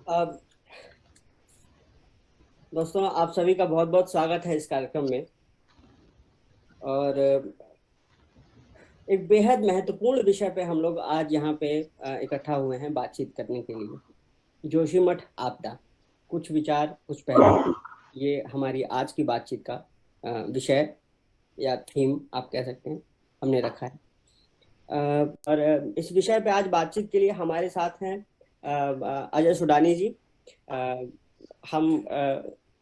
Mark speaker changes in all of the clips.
Speaker 1: अब दोस्तों, आप सभी का बहुत बहुत स्वागत है इस कार्यक्रम में। और एक बेहद महत्वपूर्ण विषय पे हम लोग आज यहाँ पे इकट्ठा हुए हैं बातचीत करने के लिए। जोशीमठ आपदा, कुछ विचार कुछ पहलू, ये हमारी आज की बातचीत का विषय या थीम आप कह सकते हैं, हमने रखा है। और इस विषय पे आज बातचीत के लिए हमारे साथ हैं अजय सुडानी जी। अ, हम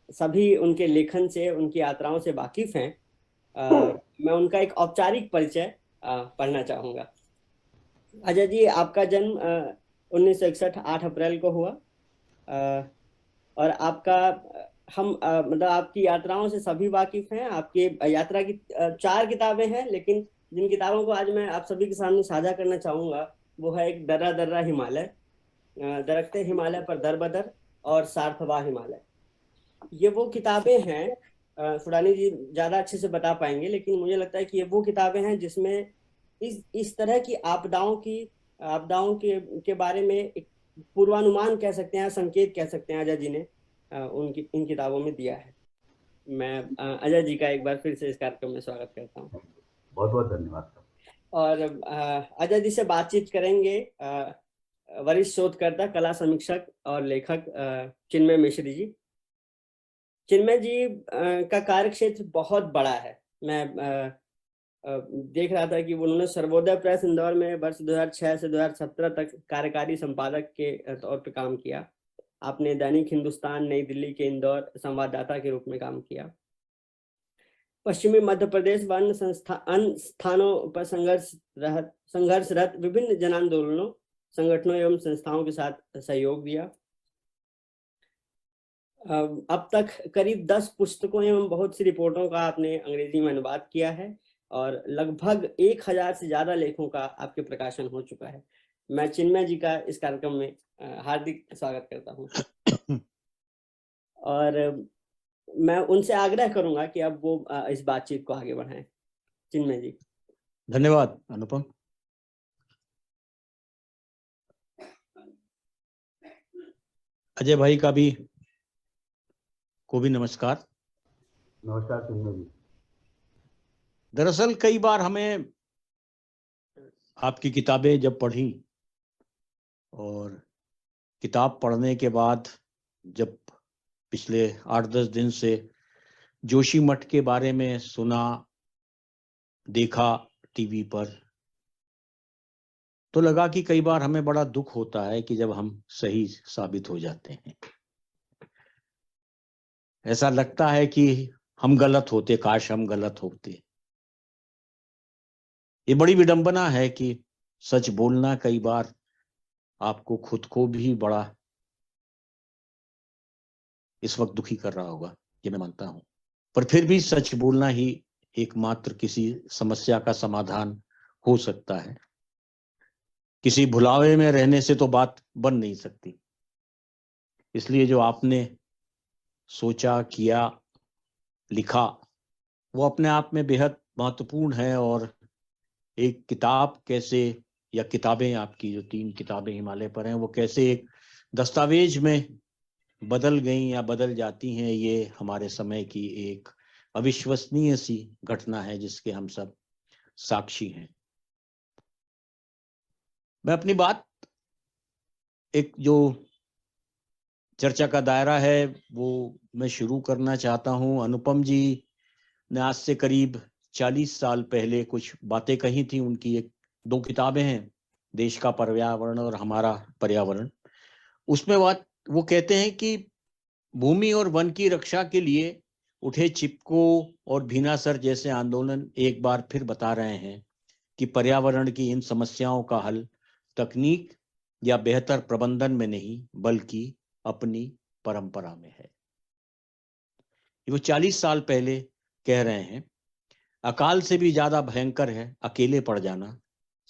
Speaker 1: सभी उनके लेखन से, उनकी यात्राओं से वाकिफ हैं। मैं उनका एक औपचारिक परिचय पढ़ना चाहूंगा। अजय जी, आपका जन्म 1961 8 अप्रैल को हुआ। अ, और आपका हम मतलब आपकी यात्राओं से सभी वाकिफ हैं। आपकी यात्रा की 4 किताबें हैं, लेकिन जिन किताबों को आज मैं आप सभी के सामने साझा करना चाहूंगा वो है एक दर्रा दर्रा हिमालय, दरख्ते हिमालय पर दर बदर, और सार्थवा हिमालय। ये वो किताबें हैं, सुडानी जी ज्यादा अच्छे से बता पाएंगे, लेकिन मुझे लगता है कि ये वो किताबें हैं जिसमें इस तरह की आपदाओं के बारे में एक पूर्वानुमान कह सकते हैं, संकेत कह सकते हैं, अजय जी ने उनकी इन किताबों में दिया है। मैं अजय जी का एक बार फिर से इस कार्यक्रम में स्वागत करता हूँ।
Speaker 2: बहुत बहुत धन्यवाद।
Speaker 1: और अजय जी से बातचीत करेंगे वरिष्ठ शोधकर्ता, कला समीक्षक और लेखक चिन्मय मिश्र जी। चिन्मय जी का कार्यक्षेत्र बहुत बड़ा है। मैं देख रहा था कि उन्होंने सर्वोदय प्रेस इंदौर में वर्ष 2006 से 2017 तक कार्यकारी संपादक के तौर पर काम किया। आपने दैनिक हिंदुस्तान नई दिल्ली के इंदौर संवाददाता के रूप में काम किया। पश्चिमी मध्य प्रदेश व अन्य स्थानों पर संघर्षरत विभिन्न जन आंदोलनों, संगठनों एवं संस्थाओं के साथ सहयोग दिया। अब तक करीब 10 पुस्तकों एवं बहुत सी रिपोर्टों का आपने अंग्रेजी में अनुवाद किया है, और लगभग 1000 से ज्यादा लेखों का आपके प्रकाशन हो चुका है। मैं चिन्मय जी का इस कार्यक्रम में हार्दिक स्वागत करता हूँ। और मैं उनसे आग्रह करूंगा कि अब वो इस बातचीत को आगे बढ़ाएं। चिन्मय जी।
Speaker 2: धन्यवाद अनुपम। अजय भाई का भी नमस्कार।
Speaker 3: नमस्कार चिन्मय जी।
Speaker 2: दरअसल कई बार हमें आपकी किताबें जब पढ़ी और किताब पढ़ने के बाद जब पिछले 8-10 दिन से जोशीमठ के बारे में सुना, देखा टीवी पर, तो लगा कि कई बार हमें बड़ा दुख होता है कि जब हम सही साबित हो जाते हैं। ऐसा लगता है कि हम गलत होते, काश हम गलत होते। ये बड़ी विडंबना है कि सच बोलना कई बार आपको खुद को भी बड़ा इस वक्त दुखी कर रहा होगा, ये मैं मानता हूं। पर फिर भी सच बोलना ही एकमात्र किसी समस्या का समाधान हो सकता है। किसी भुलावे में रहने से तो बात बन नहीं सकती। इसलिए जो आपने सोचा, किया, लिखा, वो अपने आप में बेहद महत्वपूर्ण है। और एक किताब कैसे, या किताबें आपकी जो 3 किताबें हिमालय पर हैं, वो कैसे एक दस्तावेज में बदल गई या बदल जाती हैं, ये हमारे समय की एक अविश्वसनीय सी घटना है जिसके हम सब साक्षी हैं। मैं अपनी बात, एक जो चर्चा का दायरा है वो मैं शुरू करना चाहता हूं। अनुपम जी ने आज से करीब 40 साल पहले कुछ बातें कही थी। उनकी 2 किताबें हैं, देश का पर्यावरण और हमारा पर्यावरण। उसमें वो कहते हैं कि भूमि और वन की रक्षा के लिए उठे चिपको और भीनासर जैसे आंदोलन एक बार फिर बता रहे हैं कि पर्यावरण की इन समस्याओं का हल तकनीक या बेहतर प्रबंधन में नहीं, बल्कि अपनी परंपरा में है। वो 40 साल पहले कह रहे हैं। अकाल से भी ज्यादा भयंकर है अकेले पड़ जाना।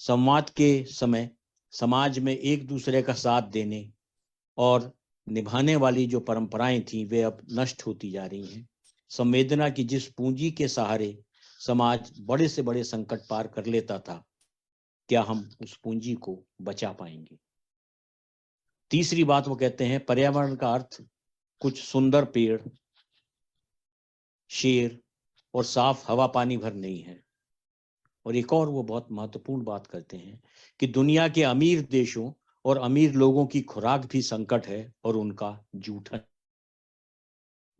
Speaker 2: संवाद के समय समाज में एक दूसरे का साथ देने और निभाने वाली जो परंपराएं थी वे अब नष्ट होती जा रही हैं। संवेदना की जिस पूंजी के सहारे समाज बड़े से बड़े संकट पार कर लेता था, क्या हम उस पूंजी को बचा पाएंगे? तीसरी बात वो कहते हैं पर्यावरण का अर्थ कुछ सुंदर पेड़, शेर और साफ हवा पानी भर नहीं है। और एक और वो बहुत महत्वपूर्ण बात करते हैं कि दुनिया के अमीर देशों और अमीर लोगों की खुराक भी संकट है और उनका जूठन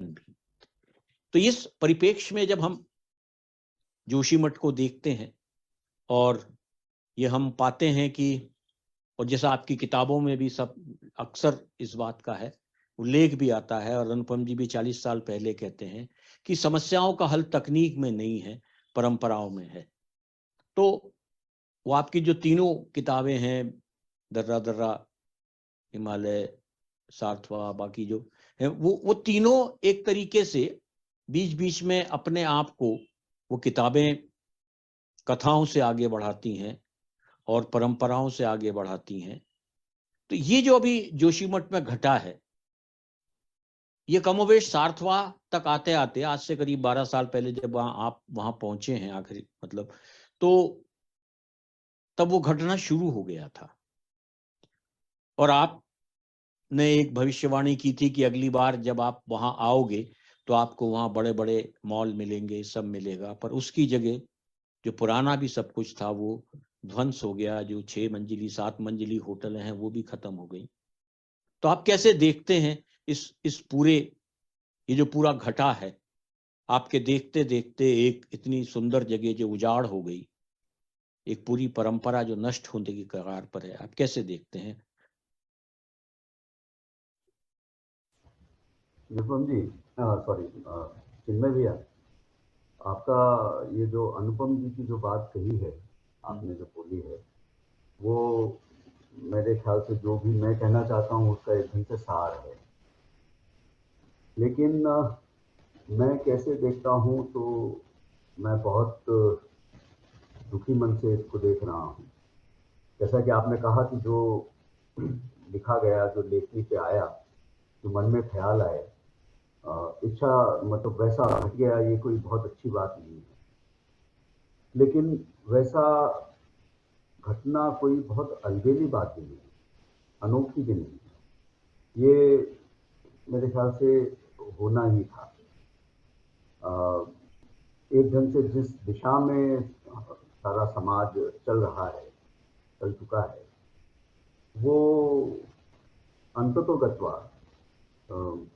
Speaker 2: भी। तो इस परिप्रेक्ष्य में जब हम जोशीमठ को देखते हैं और ये हम पाते हैं कि, और जैसा आपकी किताबों में भी सब अक्सर इस बात का है उल्लेख भी आता है, और अनुपम जी भी 40 साल पहले कहते हैं कि समस्याओं का हल तकनीक में नहीं है, परंपराओं में है। तो वो आपकी जो तीनों किताबें हैं, दर्रा दर्रा, हिमालय, सार्थवा, बाकी जो है वो तीनों एक तरीके से बीच बीच में अपने आप को वो किताबें कथाओं से आगे बढ़ाती हैं और परंपराओं से आगे बढ़ाती हैं। तो ये जो अभी जोशीमठ में घटा है, ये कमोवेश सार्थवा तक आते आते आज से करीब 12 साल पहले जब आप वहां पहुंचे हैं आखिरी, मतलब तो तब वो घटना शुरू हो गया था। और आपने एक भविष्यवाणी की थी कि अगली बार जब आप वहां आओगे तो आपको वहां बड़े बड़े मॉल मिलेंगे, सब मिलेगा, पर उसकी जगह जो पुराना भी सब कुछ था वो ध्वंस हो गया। जो 6 मंजिली 7 मंजिली होटल हैं वो भी खत्म हो गई। तो आप कैसे देखते हैं इस पूरे, ये जो पूरा घटा है, आपके देखते देखते एक इतनी सुंदर जगह जो उजाड़ हो गई, एक पूरी परंपरा जो नष्ट होने की कगार पर है, आप कैसे देखते हैं?
Speaker 3: अनुपम जी, सॉरी, चिन्मय भैया, आपका ये जो अनुपम जी की जो बात कही है, आपने जो बोली है, वो मेरे ख्याल से जो भी मैं कहना चाहता हूँ उसका एकदम से सार है। लेकिन मैं कैसे देखता हूँ, तो मैं बहुत दुखी मन से इसको देख रहा हूँ। जैसा कि आपने कहा कि जो लिखा गया, जो लेखनी पे आया, जो मन में ख्याल आए, इच्छा, मतलब वैसा घट गया, ये कोई बहुत अच्छी बात नहीं है। लेकिन वैसा घटना कोई बहुत अलबेली बात भी नहीं है, अनोखी भी नहीं है। ये मेरे ख्याल से होना ही था। एक ढंग से जिस दिशा में सारा समाज चल रहा है, चल चुका है, वो अंततोगत्वा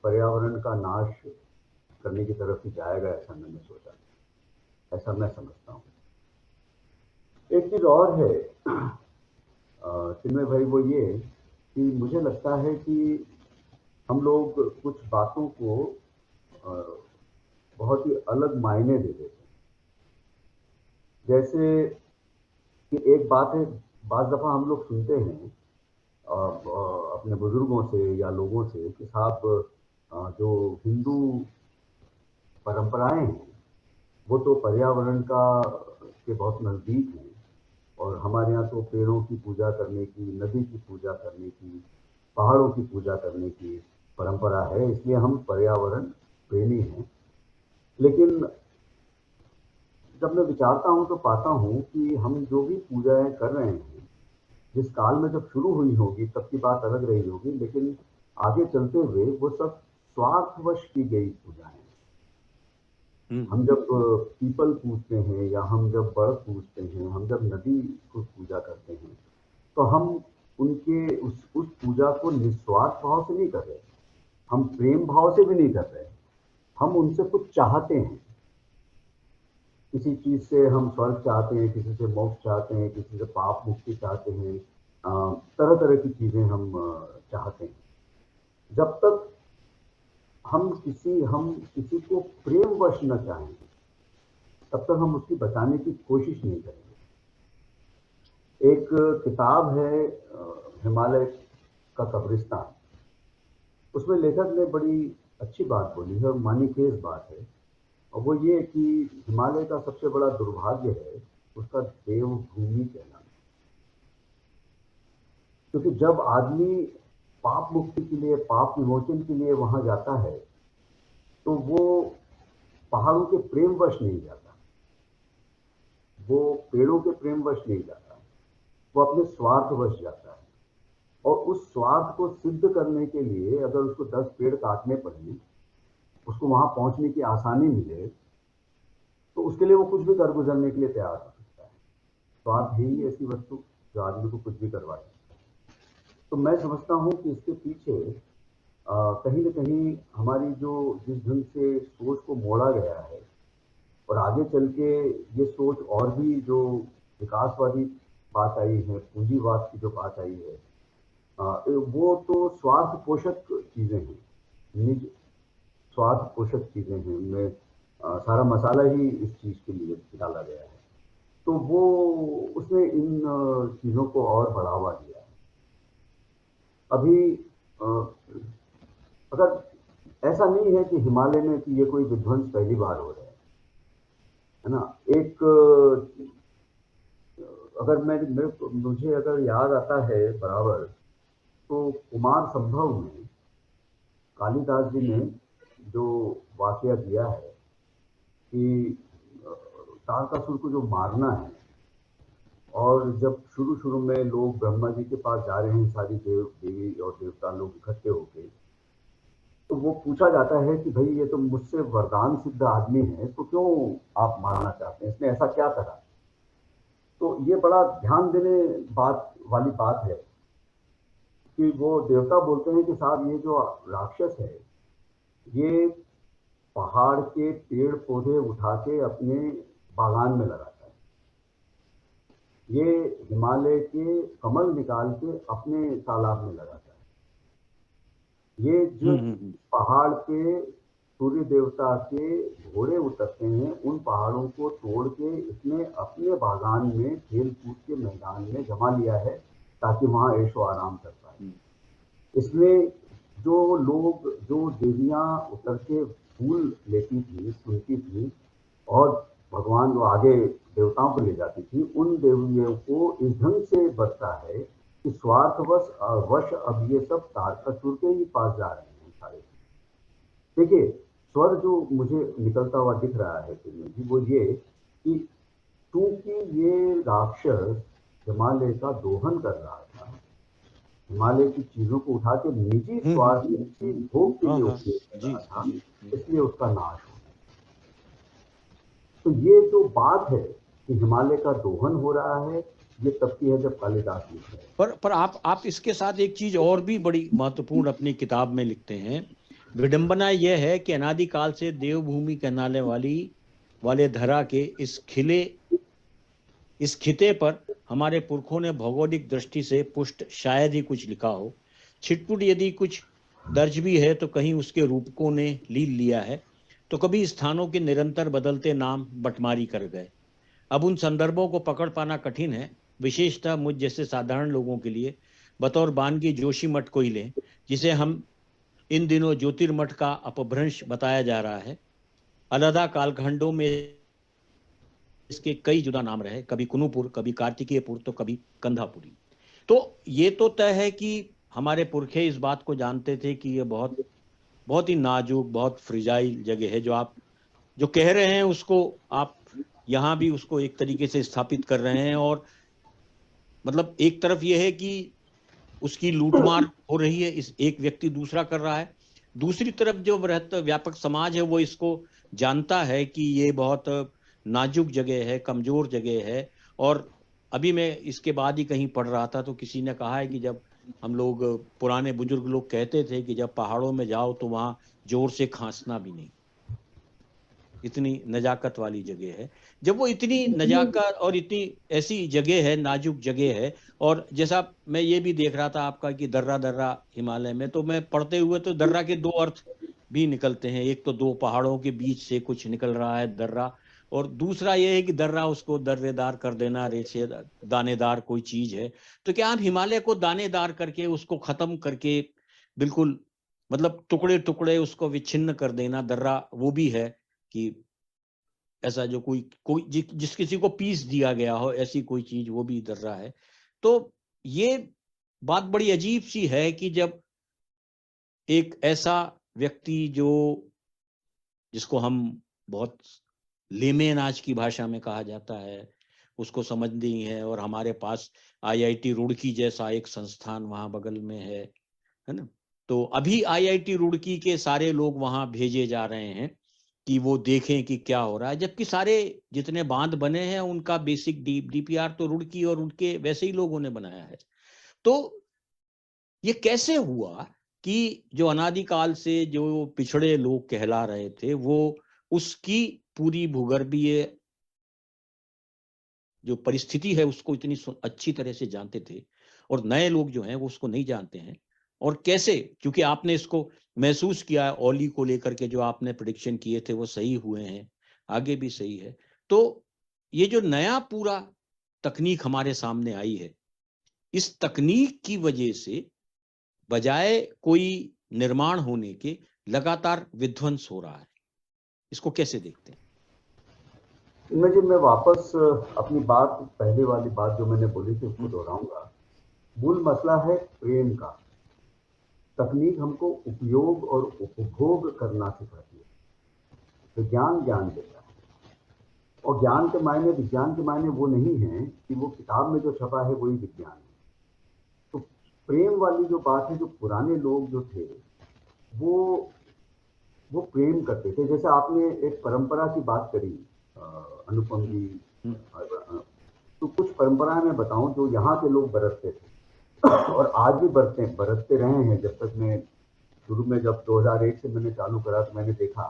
Speaker 3: पर्यावरण का नाश करने की तरफ ही जाएगा, ऐसा मैंने सोचा, ऐसा मैं समझता हूँ। एक चीज़ और है चिन्मय भाई, वो ये कि मुझे लगता है कि हम लोग कुछ बातों को बहुत ही अलग मायने दे देते हैं। जैसे कि एक बात है, बाज़ दफ़ा हम लोग सुनते हैं अपने बुजुर्गों से या लोगों से कि साहब, जो हिंदू परंपराएं हैं वो तो पर्यावरण का के बहुत नज़दीक हैं, और हमारे यहाँ तो पेड़ों की पूजा करने की, नदी की पूजा करने की, पहाड़ों की पूजा करने की परंपरा है, इसलिए हम पर्यावरण प्रेमी हैं। लेकिन जब मैं विचारता हूँ तो पाता हूँ कि हम जो भी पूजाएं कर रहे हैं, जिस काल में जब शुरू हुई होगी तब की बात अलग रही होगी, लेकिन आगे चलते हुए वो सब स्वार्थवश की गई पूजाएं। हम जब पीपल पूजते हैं, या हम जब बर्ड पूजते हैं, हम जब नदी को पूजा करते हैं, तो हम उनके उस पूजा को निस्वार्थ भाव से नहीं कर रहे, हम प्रेम भाव से भी नहीं कर रहे, हम उनसे कुछ चाहते हैं। किसी चीज़ से हम स्वर्ग चाहते हैं, किसी से मोक्ष चाहते हैं, किसी से पाप मुक्ति चाहते हैं, तरह तरह की चीज़ें हम चाहते हैं। जब तक हम किसी को प्रेमवश न चाहें, तब तक हम उसकी बचाने की कोशिश नहीं करेंगे। एक किताब है हिमालय का कब्रिस्तान, उसमें लेखक ने बड़ी अच्छी बात बोली है और मानीखेज बात है, और वो ये कि हिमालय का सबसे बड़ा दुर्भाग्य है उसका देवभूमि कहना। क्योंकि जब आदमी पाप मुक्ति के लिए, पाप विमोचन के लिए वहां जाता है, तो वो पहाड़ों के प्रेमवश नहीं जाता, वो पेड़ों के प्रेमवश नहीं जाता, वो अपने स्वार्थवश जाता है। और उस स्वार्थ को सिद्ध करने के लिए अगर उसको 10 पेड़ काटने पड़े, उसको वहां पहुंचने की आसानी मिले, तो उसके लिए वो कुछ भी कर गुजरने के लिए तैयार हो सकता है। स्वार्थ ही ऐसी वस्तु जो आदमी को कुछ भी करवा सकता है। तो मैं समझता हूँ कि इसके पीछे कहीं न कहीं हमारी जो जिस ढंग से सोच को मोड़ा गया है, और आगे चल के ये सोच और भी जो विकासवादी बात आई है, पूंजीवाद की जो बात आई है, वो तो स्वार्थ पोषक चीजें हैं, निज स्वार्थ पोषक चीजें हैं, उनमें सारा मसाला ही इस चीज के लिए डाला गया है। तो वो उसने इन चीजों को और बढ़ावा दिया है। अभी अगर ऐसा नहीं है कि हिमालय में कि ये कोई विध्वंस पहली बार हो रहा है ना। एक अगर मुझे अगर याद आता है बराबर, तो कुमार संभव में कालिदास जी ने जो वाकया दिया है कि तारकासुर को जो मारना है, और जब शुरू में लोग ब्रह्मा जी के पास जा रहे हैं, सारी देवी और देवता लोग इकट्ठे होके, तो वो पूछा जाता है कि भाई ये तो मुझसे वरदान सिद्ध आदमी है, तो क्यों आप मारना चाहते हैं, इसने ऐसा क्या करा। तो ये बड़ा ध्यान देने वाली बात है कि वो देवता बोलते हैं कि साहब ये जो राक्षस है, ये पहाड़ के पेड़ पौधे उठा के अपने बागान में लगाता है, ये हिमालय के कमल निकाल के अपने तालाब में लगाता है, ये जो पहाड़ पे सूर्य देवता के घोड़े उतरते हैं, उन पहाड़ों को तोड़ के इसने अपने बागान में खेल कूद के मैदान में जमा लिया है ताकि वहां ऐशो आराम कर पाए। इसमें जो देवियां उतर के फूल लेती थी, सुनती थी, और भगवान जो आगे देवताओं को ले जाती थी, उन देवियों को इस ढंग से बरता है कि स्वार्थवश अब ये सब तारकासुर के ही पास जा रहे हैं सारे। देखिए, स्वर जो मुझे निकलता हुआ दिख रहा है फिल्म जी, वो ये कि चूंकि ये राक्षस हिमालय का दोहन कर रहा था, हिमालय की चीजों को उठा के निजी स्वार्थ की भोग के लिए उपयोग कर रहा था, इसलिए उसका नाश हो गया। तो ये जो बात है कि हिमालय का दोहन हो रहा है, ये तब की है जब कालिदास लिख रहे हैं।
Speaker 2: पर आप इसके साथ एक चीज और भी बड़ी महत्वपूर्ण अपनी किताब में लिखते हैं। विडंबना यह है कि अनादिकाल से देवभूमि कहलाने वाले धरा के इस खिते पर हमारे पुरखों ने भौगोलिक दृष्टि से पुष्ट शायद ही कुछ लिखा हो। छिटपुट यदि कुछ दर्ज भी है तो कहीं उसके रूपकों ने लील लिया है, तो कभी स्थानों के निरंतर बदलते नाम बटमारी कर गए। अब उन संदर्भों को पकड़ पाना कठिन है, विशेषतः मुझ जैसे साधारण लोगों के लिए। बतौर बानगी जोशीमठ को ही लें, जिसे हम इन दिनों ज्योतिर्मठ का अपभ्रंश बताया जा रहा है। अलग कालखंडों में इसके कई जुदा नाम रहे, कभी कुनुपुर, कभी कार्तिकेयपुर, तो कभी कंधापुरी। तो ये तो तय है कि हमारे पुरखे इस बात को जानते थे कि ये बहुत बहुत ही नाजुक, बहुत फ्रिजाइल जगह है। जो आप जो कह रहे हैं उसको आप यहाँ भी उसको एक तरीके से स्थापित कर रहे हैं। और मतलब एक तरफ यह है कि उसकी लूटमार हो रही है, इस एक व्यक्ति दूसरा कर रहा है, दूसरी तरफ जो व्यापक समाज है वो इसको जानता है कि ये बहुत नाजुक जगह है, कमजोर जगह है। और अभी मैं इसके बाद ही कहीं पढ़ रहा था तो किसी ने कहा है कि जब हम लोग पुराने बुजुर्ग लोग कहते थे कि जब पहाड़ों में जाओ तो वहां जोर से खांसना भी नहीं, इतनी नजाकत वाली जगह है। जब वो इतनी नजाकत और इतनी ऐसी जगह है, नाजुक जगह है, और जैसा मैं ये भी देख रहा था आपका कि दर्रा दर्रा हिमालय में, तो मैं पढ़ते हुए तो दर्रा के दो अर्थ भी निकलते हैं। एक तो दो पहाड़ों के बीच से कुछ निकल रहा है दर्रा, और दूसरा ये है कि दर्रा उसको दर्रेदार कर देना, रेशे दानेदार कोई चीज है। तो क्या आप हिमालय को दानेदार करके उसको खत्म करके बिल्कुल मतलब टुकड़े टुकड़े उसको विच्छिन्न कर देना, दर्रा वो भी है कि ऐसा जो कोई जिस किसी को पीस दिया गया हो ऐसी कोई चीज, वो भी दर्रा है। तो ये बात बड़ी अजीब सी है कि जब एक ऐसा व्यक्ति जिसको हम बहुत लेमेन आज की भाषा में कहा जाता है, उसको समझनी है, और हमारे पास IIT रुड़की जैसा एक संस्थान वहां बगल में है ना। तो अभी IIT रुड़की के सारे लोग वहां भेजे जा रहे हैं कि वो देखें कि क्या हो रहा है, जबकि सारे जितने बांध बने हैं उनका बेसिक DPR तो रुड़की और उनके वैसे ही लोगों ने बनाया है। तो ये कैसे हुआ कि जो अनादिकाल से जो पिछड़े लोग कहला रहे थे वो उसकी पूरी भूगर्भीय जो परिस्थिति है उसको इतनी अच्छी तरह से जानते थे, और नए लोग जो हैं वो उसको नहीं जानते हैं? और कैसे, क्योंकि आपने इसको महसूस किया है, ओली को लेकर के जो आपने प्रेडिक्शन किए थे वो सही हुए हैं, आगे भी सही है। तो ये जो नया पूरा तकनीक हमारे सामने आई है, इस तकनीक की वजह से बजाय कोई निर्माण होने के लगातार विध्वंस हो रहा है, इसको कैसे देखते हैं?
Speaker 3: इमेजिन मैं वापस अपनी बात, पहले वाली बात जो मैंने बोली थी उसको दोहराऊंगा। मूल मसला है प्रेम का। तकनीक हमको उपयोग और उपभोग करना सिखाती है। विज्ञान ज्ञान देता है, और ज्ञान के मायने, विज्ञान के मायने वो नहीं है कि वो किताब में जो छपा है वही विज्ञान है। तो प्रेम वाली जो बात है, जो पुराने लोग जो थे वो प्रेम करते थे। जैसे आपने एक परंपरा की बात करी अनुपम जी, तो कुछ परंपराएं मैं बताऊं जो यहाँ के लोग बरतते थे और आज भी बरतते रहे हैं। जब तक मैं शुरू में, जब 2001 से मैंने चालू करा, तो मैंने देखा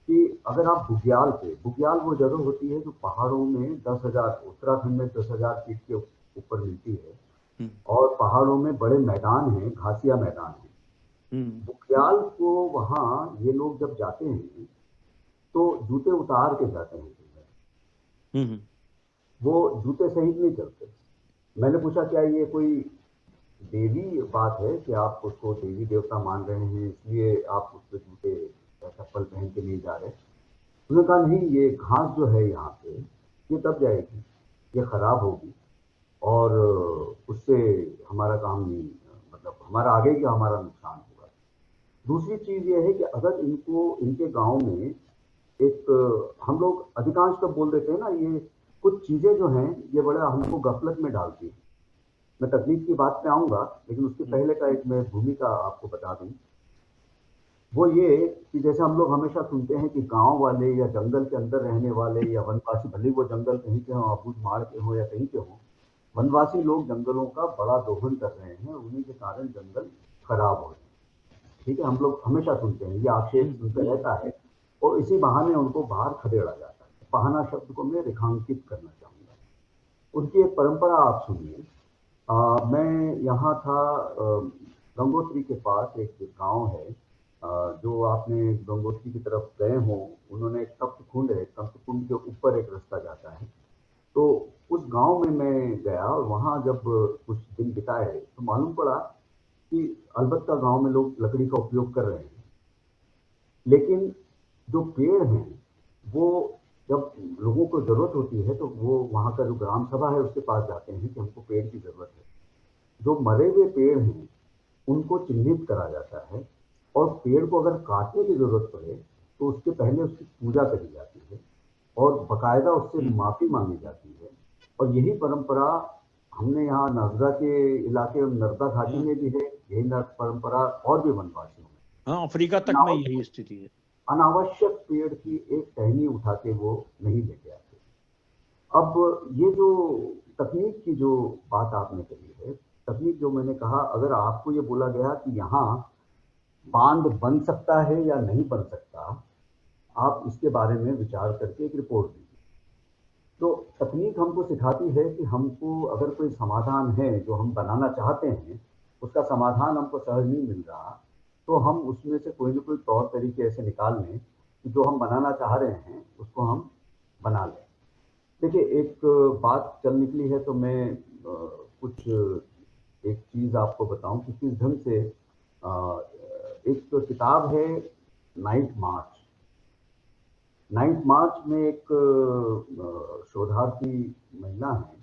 Speaker 3: कि अगर आप बुग्याल वो जगह होती है जो पहाड़ों में 10,000, उत्तराखंड में 10,000 फीट के ऊपर मिलती है, और पहाड़ों में बड़े मैदान हैं, घासिया मैदान है। बुग्याल को वहां ये लोग जब जाते हैं तो जूते उतार के जाते हैं। वो जूते सहित नहीं चलते। मैंने पूछा क्या ये कोई देवी बात है कि आप उसको देवी देवता मान रहे हैं इसलिए आप उस पर जूते चप्पल पहन के नहीं जा रहे? उन्होंने कहा नहीं, ये घास जो है यहाँ पे ये दब जाएगी, ये खराब होगी, और उससे हमारा काम नहीं, मतलब हमारा आगे का हमारा नुकसान होगा। दूसरी चीज ये है कि अगर इनके गांव में एक, हम लोग अधिकांश तो बोल देते हैं ना, ये कुछ चीजें जो हैं ये बड़ा हमको गफलत में डालती है। मैं तकनीक की बात पे आऊंगा, लेकिन उसके पहले का एक मैं भूमिका आपको बता दूं। वो ये कि जैसे हम लोग हमेशा सुनते हैं कि गांव वाले या जंगल के अंदर रहने वाले या वनवासी, भले वो जंगल कहीं के हों, अबूझ माड़ के हों या कहीं के हों, वनवासी लोग जंगलों का बड़ा दोहन कर रहे हैं, उन्हीं के कारण जंगल खराब हो रहे हैं। ठीक है, हम लोग हमेशा सुनते हैं, ये आक्षेप सुनते रहता है, और इसी बहाने उनको बाहर खदेड़ा जाता है। बहाना शब्द को मैं रेखांकित करना चाहूंगा। उनकी एक परंपरा आप सुनिए। मैं यहाँ था गंगोत्री के पास एक गांव है, जो आपने गंगोत्री की तरफ गए हो, उन्होंने एक तप्त कुंड है, तप्त कुंड के ऊपर एक रास्ता जाता है। तो उस गांव में मैं गया, और वहाँ जब कुछ दिन बिताए तो मालूम पड़ा कि अलबत्ता गांव में लोग लकड़ी का उपयोग कर रहे हैं, लेकिन जो पेड़ हैं वो जब लोगों को जरूरत होती है तो वो वहाँ का जो ग्राम सभा है उसके पास जाते हैं कि हमको पेड़ की जरूरत है। जो मरे हुए पेड़ हैं उनको चिन्हित करा जाता है, और पेड़ को अगर काटने की जरूरत पड़े तो उसके पहले उसकी पूजा करी जाती है, और बकायदा उससे माफी मांगी जाती है। और यही परंपरा हमने यहाँ नर्मदा के इलाके, नर्मदा घाटी में भी है, यही परंपरा और भी वनवासियों में।
Speaker 2: हाँ, अफ्रीका तक में यही स्थिति है।
Speaker 3: अनावश्यक पेड़ की एक टहनी उठा के वो नहीं लेके आते। अब ये जो तकनीक की जो बात आपने कही है, तकनीक जो मैंने कहा, अगर आपको ये बोला गया कि यहाँ बांध बन सकता है या नहीं बन सकता, आप इसके बारे में विचार करके एक रिपोर्ट दीजिए। तो तकनीक हमको सिखाती है कि हमको अगर कोई समाधान है जो हम बनाना चाहते हैं, उसका समाधान हमको सहज नहीं मिल रहा, तो हम उसमें से कोई ना कोई तौर तरीके ऐसे निकाल लें कि जो हम बनाना चाह रहे हैं उसको हम बना लें। देखिए, एक बात चल निकली है तो मैं कुछ एक चीज़ आपको बताऊं कि किस ढंग से एक तो किताब है नाइन्थ मार्च में एक शोधार्थी महिला है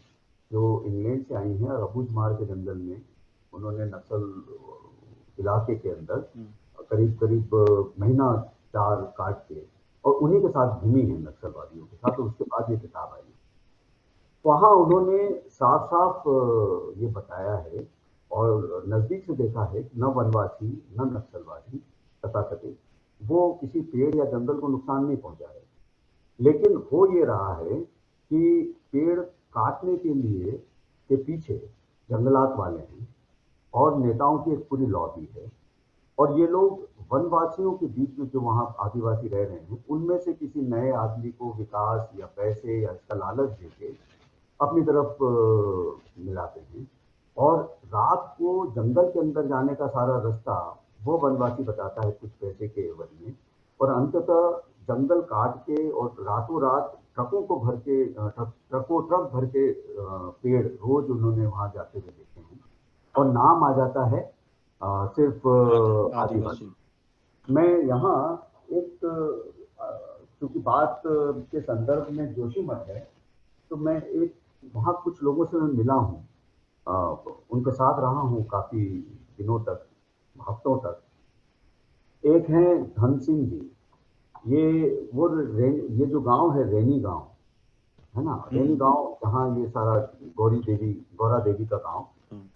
Speaker 3: जो इंग्लैंड से आई हैं, और अबूझ माड़ के जंगल में उन्होंने नक्सल इलाके के अंदर करीब करीब महीना 4 काट के, और उन्हीं के साथ घूमी है नक्सलवादियों के साथ, और उसके बाद ये किताब आई। वहाँ उन्होंने साफ साफ ये बताया है और नजदीक से देखा है कि न वनवासी न नक्सलवादी तथाकथित वो किसी पेड़ या जंगल को नुकसान नहीं पहुंचा है, लेकिन हो ये रहा है कि पेड़ काटने के लिए के पीछे जंगलात वाले हैं और नेताओं की एक पूरी लॉबी है, और ये लोग वनवासियों के बीच में जो वहाँ आदिवासी रह रहे हैं उनमें से किसी नए आदमी को विकास या पैसे या इसका लालच देके अपनी तरफ मिलाते हैं, और रात को जंगल के अंदर जाने का सारा रास्ता वो वनवासी बताता है कुछ पैसे के एवज में, और अंततः जंगल काट के और रातों रात ट्रकों को भर के ट्रक भर के पेड़ रोज उन्होंने वहां जाते हुए देखे हैं, और नाम आ जाता है सिर्फ आदिवासी। मैं यहाँ एक चूंकि बात के संदर्भ में जोशीमठ है, तो मैं एक वहाँ कुछ लोगों से मैं मिला हूँ, उनके साथ रहा हूँ काफी दिनों तक, हफ्तों तक। एक हैं धन सिंह जी, ये जो गांव है रेनी गांव है ना, रेनी गांव जहाँ ये सारा गौरा देवी का गांव,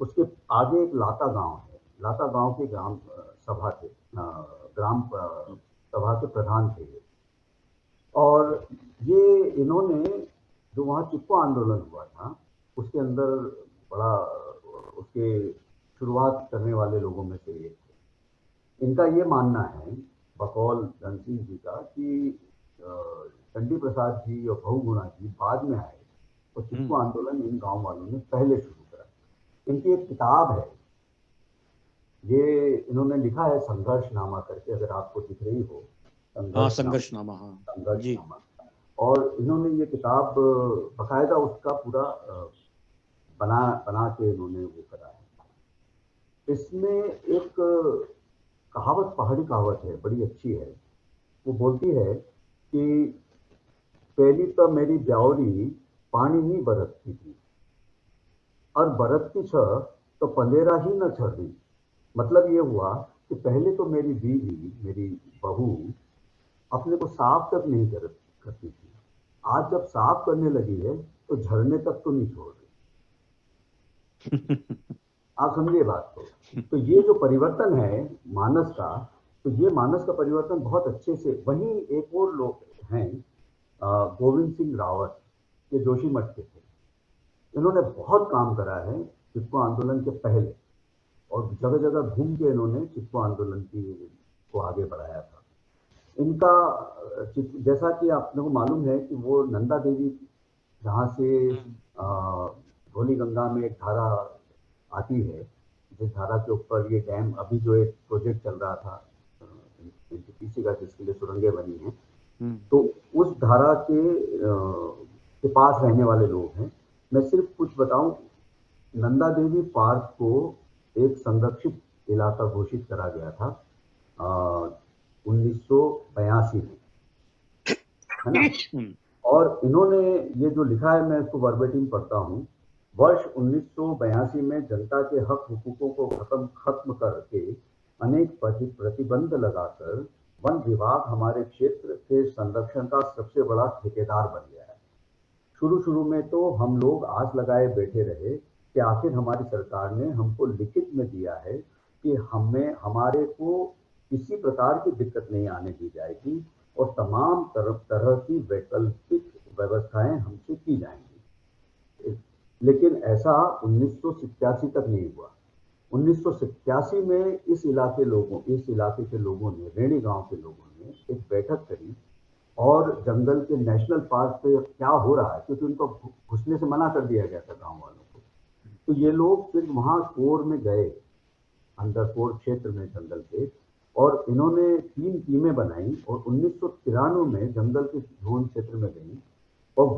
Speaker 3: उसके आगे एक लाता गांव है। लाता गांव के ग्राम सभा थे, ग्राम सभा के प्रधान थे ये, और ये इन्होंने जो वहाँ चिपको आंदोलन हुआ था उसके अंदर बड़ा उसके शुरुआत करने वाले लोगों में से एक थे। इनका ये मानना है बकौल धन सिंह जी का कि चंडी प्रसाद जी और बहुगुणा जी बाद में आए, और चिपको आंदोलन इन गांव वालों ने पहले शुरू करा। इनकी एक किताब है, ये इन्होंने लिखा है संघर्षनामा करके, अगर आपको दिख रही हो
Speaker 2: संघर्षनामा।
Speaker 3: संघर्षनामा। और इन्होंने ये किताब बकायदा उसका पूरा बना के इन्होंने वो करा है। इसमें एक कहावत, पहाड़ी कहावत है, बड़ी अच्छी है। वो बोलती है कि पहली तो मेरी ब्यावरी पानी नहीं बरतती थी, और बरतती छ तो पंदेरा ही न छड़ रही। मतलब ये हुआ कि पहले तो मेरी बीवी, मेरी बहू अपने को साफ तक नहीं करती थी, आज जब साफ करने लगी है तो झरने तक तो नहीं छोड़ रही। आप समझिए बात को। तो ये जो परिवर्तन है मानस का, तो ये मानस का परिवर्तन बहुत अच्छे से। वहीं एक और लोग हैं गोविंद सिंह रावत, ये जोशीमठ के थे। इन्होंने बहुत काम करा है चिपको आंदोलन के पहले, और जगह जगह घूम के इन्होंने चिपको आंदोलन को आगे बढ़ाया था। इनका जैसा कि आपने को मालूम है कि वो नंदा देवी जहाँ से धौली गंगा में एक धारा आती है, जिस धारा के ऊपर ये डैम, अभी जो एक प्रोजेक्ट चल रहा था एनटीपीसी का जिसके लिए सुरंगें बनी हैं, तो उस धारा के पास रहने वाले लोग हैं। मैं सिर्फ कुछ बताऊं, नंदा देवी पार्क को एक संरक्षित इलाका घोषित करा गया था 1982 में, है ना। और इन्होंने ये जो लिखा है, मैं इसको वर्बेटिम पढ़ता हूँ। वर्ष 1982 में जनता के हक हुकूकों को खत्म करके अनेक प्रतिबंध लगाकर वन विभाग हमारे क्षेत्र के संरक्षण का सबसे बड़ा ठेकेदार बन गया है। शुरू में तो हम लोग आस लगाए बैठे रहे कि आखिर हमारी सरकार ने हमको लिखित में दिया है कि हमारे को किसी प्रकार की दिक्कत नहीं आने दी जाएगी, और तमाम तरह की वैकल्पिक व्यवस्थाएं हमसे की जाएंगी। लेकिन ऐसा 1987 तक नहीं हुआ। 1987 में इस इलाके के लोगों ने, रेणी गांव के लोगों ने एक बैठक करी, और जंगल के नेशनल पार्क पे क्या हो रहा है, क्योंकि उनको घुसने से मना कर दिया गया था गांव वालों को, तो ये लोग फिर वहां कोर में गए, अंदर कोर क्षेत्र में जंगल के, और इन्होंने 3 टीमें बनाई और 1993 में जंगल के जोन क्षेत्र में गई, और